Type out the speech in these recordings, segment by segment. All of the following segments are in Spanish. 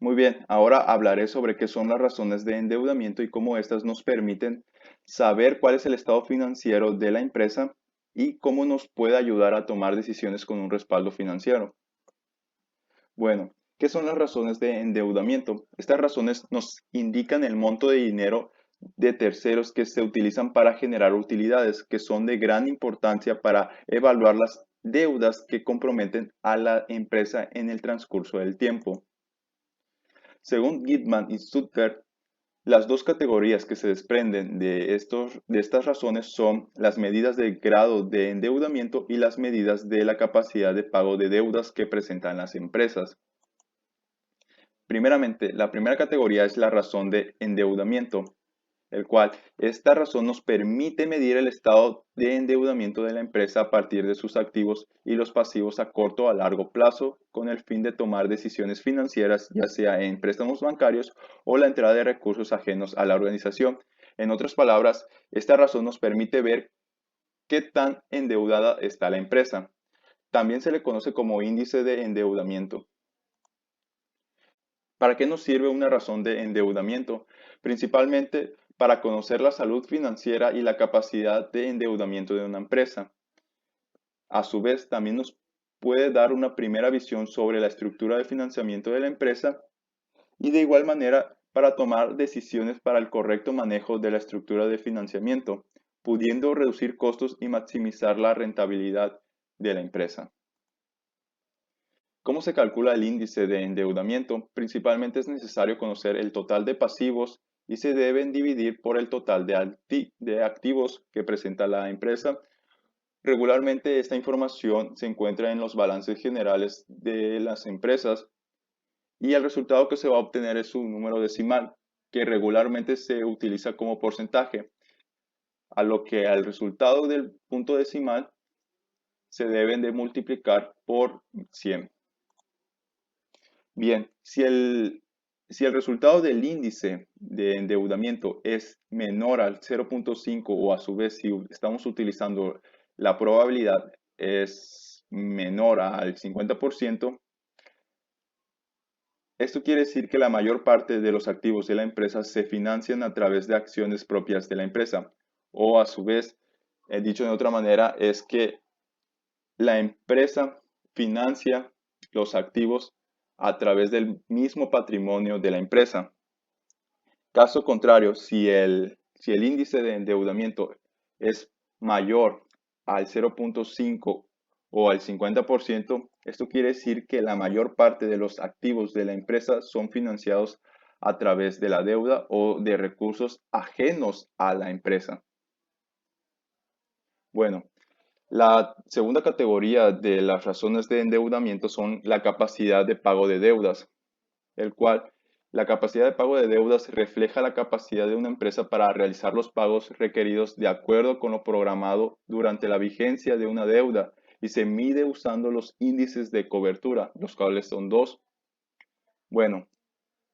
Muy bien, ahora hablaré sobre qué son las razones de endeudamiento y cómo éstas nos permiten saber cuál es el estado financiero de la empresa y cómo nos puede ayudar a tomar decisiones con un respaldo financiero. Bueno, ¿qué son las razones de endeudamiento? Estas razones nos indican el monto de dinero de terceros que se utilizan para generar utilidades, que son de gran importancia para evaluar las deudas que comprometen a la empresa en el transcurso del tiempo. Según Gitman y Stuttgart, las dos categorías que se desprenden de estas razones son las medidas de grado de endeudamiento y las medidas de la capacidad de pago de deudas que presentan las empresas. Primeramente, la primera categoría es la razón de endeudamiento, el cual esta razón nos permite medir el estado de endeudamiento de la empresa a partir de sus activos y los pasivos a corto o a largo plazo, con el fin de tomar decisiones financieras, ya sea en préstamos bancarios o la entrada de recursos ajenos a la organización. En otras palabras, esta razón nos permite ver qué tan endeudada está la empresa. También se le conoce como índice de endeudamiento. ¿Para qué nos sirve una razón de endeudamiento? Principalmente para conocer la salud financiera y la capacidad de endeudamiento de una empresa. A su vez, también nos puede dar una primera visión sobre la estructura de financiamiento de la empresa y de igual manera para tomar decisiones para el correcto manejo de la estructura de financiamiento, pudiendo reducir costos y maximizar la rentabilidad de la empresa. ¿Cómo se calcula el índice de endeudamiento? Principalmente es necesario conocer el total de pasivos y se deben dividir por el total de activos que presenta la empresa. Regularmente esta información se encuentra en los balances generales de las empresas y el resultado que se va a obtener es un número decimal que regularmente se utiliza como porcentaje, a lo que al resultado del punto decimal se deben de multiplicar por 100. Bien, si el resultado del índice de endeudamiento es menor al 0,5 o a su vez si estamos utilizando la probabilidad es menor al 50%, esto quiere decir que la mayor parte de los activos de la empresa se financian a través de acciones propias de la empresa. O a su vez, dicho de otra manera, es que la empresa financia los activos a través del mismo patrimonio de la empresa. Caso contrario, si el índice de endeudamiento es mayor al 0,5 o al 50%, esto quiere decir que la mayor parte de los activos de la empresa son financiados a través de la deuda o de recursos ajenos a la empresa. Bueno, la segunda categoría de las razones de endeudamiento son la capacidad de pago de deudas, el cual la capacidad de pago de deudas refleja la capacidad de una empresa para realizar los pagos requeridos de acuerdo con lo programado durante la vigencia de una deuda y se mide usando los índices de cobertura, los cuales son dos. Bueno,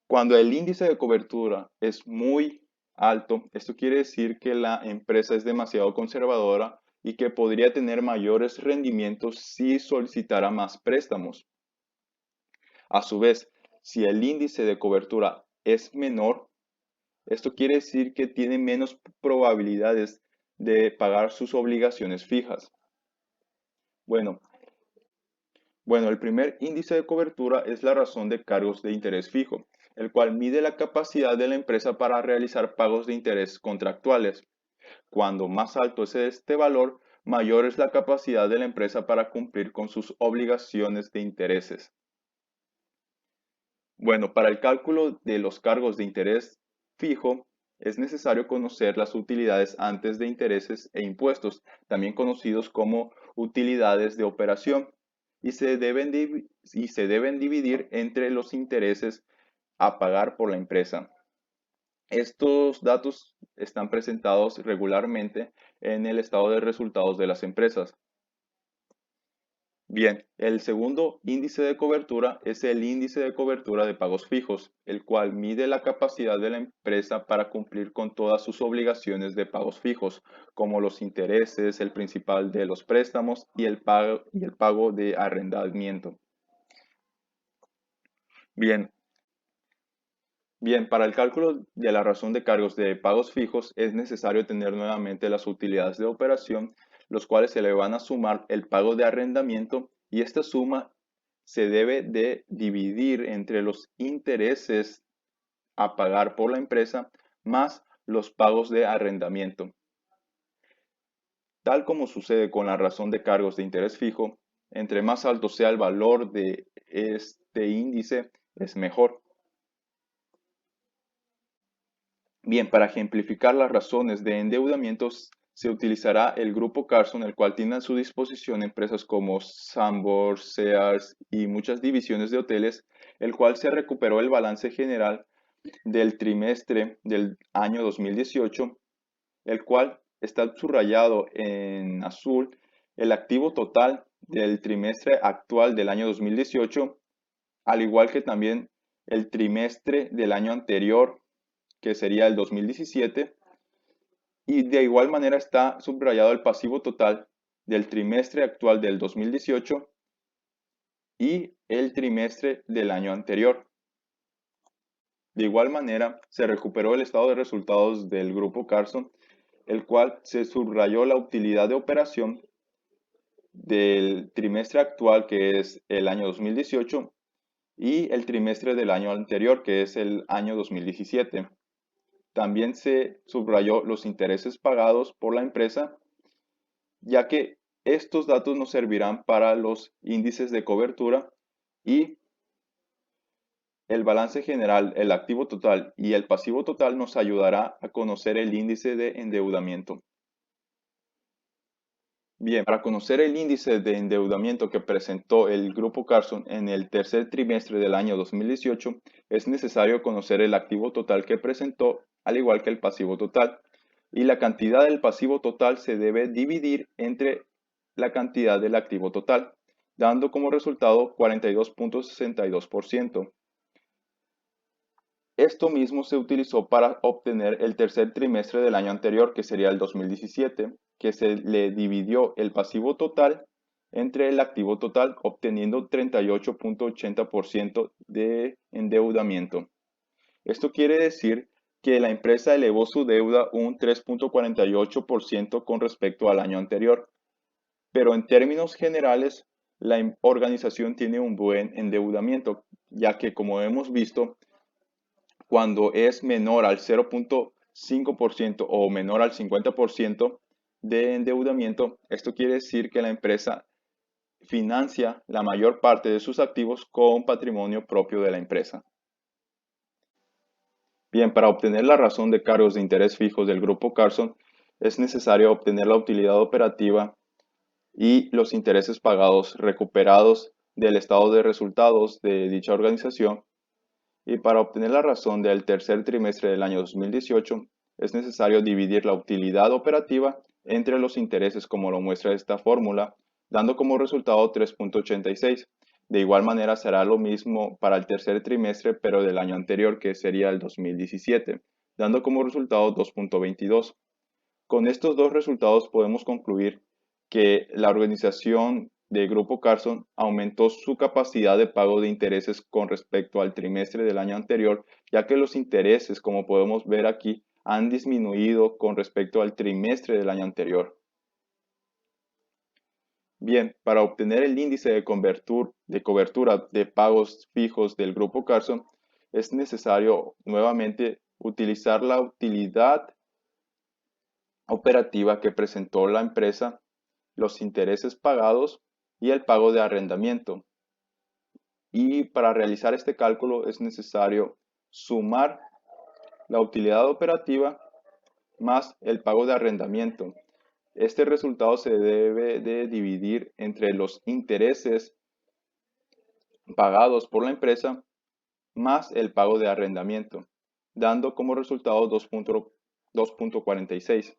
cuando el índice de cobertura es muy alto, esto quiere decir que la empresa es demasiado conservadora y que podría tener mayores rendimientos si solicitara más préstamos. A su vez, si el índice de cobertura es menor, esto quiere decir que tiene menos probabilidades de pagar sus obligaciones fijas. Bueno, el primer índice de cobertura es la razón de cargos de interés fijo, el cual mide la capacidad de la empresa para realizar pagos de interés contractuales. Cuando más alto es este valor, mayor es la capacidad de la empresa para cumplir con sus obligaciones de intereses. Bueno, para el cálculo de los cargos de interés fijo, es necesario conocer las utilidades antes de intereses e impuestos, también conocidos como utilidades de operación, y se deben dividir entre los intereses a pagar por la empresa. Estos datos están presentados regularmente en el estado de resultados de las empresas. Bien, el segundo índice de cobertura es el índice de cobertura de pagos fijos, el cual mide la capacidad de la empresa para cumplir con todas sus obligaciones de pagos fijos, como los intereses, el principal de los préstamos y el pago de arrendamiento. Bien, Bien, para el cálculo de la razón de cargos de pagos fijos es necesario tener nuevamente las utilidades de operación, los cuales se le van a sumar el pago de arrendamiento y esta suma se debe de dividir entre los intereses a pagar por la empresa más los pagos de arrendamiento. Tal como sucede con la razón de cargos de interés fijo, entre más alto sea el valor de este índice, es mejor. Bien, para ejemplificar las razones de endeudamientos, se utilizará el grupo Carson, el cual tiene a su disposición empresas como Sanborns, Sears y muchas divisiones de hoteles, el cual se recuperó el balance general del trimestre del año 2018, el cual está subrayado en azul el activo total del trimestre actual del año 2018, al igual que también el trimestre del año anterior, que sería el 2017, y de igual manera está subrayado el pasivo total del trimestre actual del 2018 y el trimestre del año anterior. De igual manera, se recuperó el estado de resultados del grupo Carson, el cual se subrayó la utilidad de operación del trimestre actual, que es el año 2018, y el trimestre del año anterior, que es el año 2017. También se subrayó los intereses pagados por la empresa, ya que estos datos nos servirán para los índices de cobertura y el balance general, el activo total y el pasivo total nos ayudará a conocer el índice de endeudamiento. Bien, para conocer el índice de endeudamiento que presentó el Grupo Carson en el tercer trimestre del año 2018, es necesario conocer el activo total que presentó, al igual que el pasivo total. Y la cantidad del pasivo total se debe dividir entre la cantidad del activo total, dando como resultado 42.62%. Esto mismo se utilizó para obtener el tercer trimestre del año anterior, que sería el 2017, que se le dividió el pasivo total entre el activo total, obteniendo 38.80% de endeudamiento. Esto quiere decir que la empresa elevó su deuda un 3.48% con respecto al año anterior, pero en términos generales, la organización tiene un buen endeudamiento, ya que como hemos visto, cuando es menor al 0.5% o menor al 50% de endeudamiento, esto quiere decir que la empresa financia la mayor parte de sus activos con patrimonio propio de la empresa. Bien, para obtener la razón de cargos de interés fijos del grupo Carson, es necesario obtener la utilidad operativa y los intereses pagados recuperados del estado de resultados de dicha organización. Y para obtener la razón del tercer trimestre del año 2018, es necesario dividir la utilidad operativa entre los intereses como lo muestra esta fórmula, dando como resultado 3.86. De igual manera será lo mismo para el tercer trimestre, pero del año anterior, que sería el 2017, dando como resultado 2.22. Con estos dos resultados podemos concluir que la organización de Grupo Carson aumentó su capacidad de pago de intereses con respecto al trimestre del año anterior, ya que los intereses, como podemos ver aquí, han disminuido con respecto al trimestre del año anterior. Bien, para obtener el índice de cobertura de pagos fijos del Grupo Carson, es necesario nuevamente utilizar la utilidad operativa que presentó la empresa, los intereses pagados y el pago de arrendamiento. Y para realizar este cálculo es necesario sumar la utilidad operativa más el pago de arrendamiento. Este resultado se debe de dividir entre los intereses pagados por la empresa más el pago de arrendamiento, dando como resultado 2.46.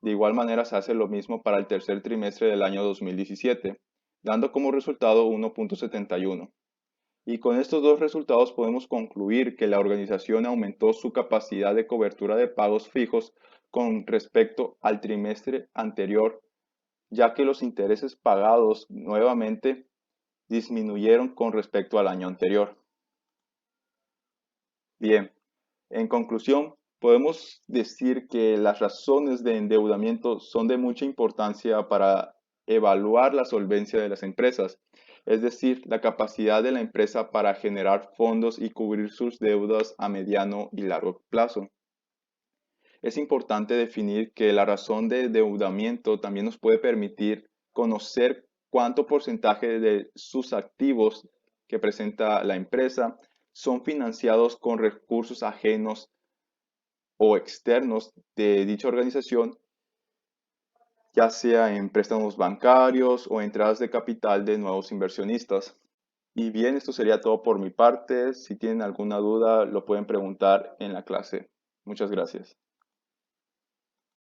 De igual manera se hace lo mismo para el tercer trimestre del año 2017, dando como resultado 1.71. Y con estos dos resultados podemos concluir que la organización aumentó su capacidad de cobertura de pagos fijos con respecto al trimestre anterior, ya que los intereses pagados nuevamente disminuyeron con respecto al año anterior. Bien, En conclusión, podemos decir que las razones de endeudamiento son de mucha importancia para evaluar la solvencia de las empresas, es decir, la capacidad de la empresa para generar fondos y cubrir sus deudas a mediano y largo plazo. Es importante definir que la razón de endeudamiento también nos puede permitir conocer cuánto porcentaje de sus activos que presenta la empresa son financiados con recursos ajenos o externos de dicha organización, ya sea en préstamos bancarios o entradas de capital de nuevos inversionistas. Y bien, esto sería todo por mi parte. Si tienen alguna duda, lo pueden preguntar en la clase. Muchas gracias.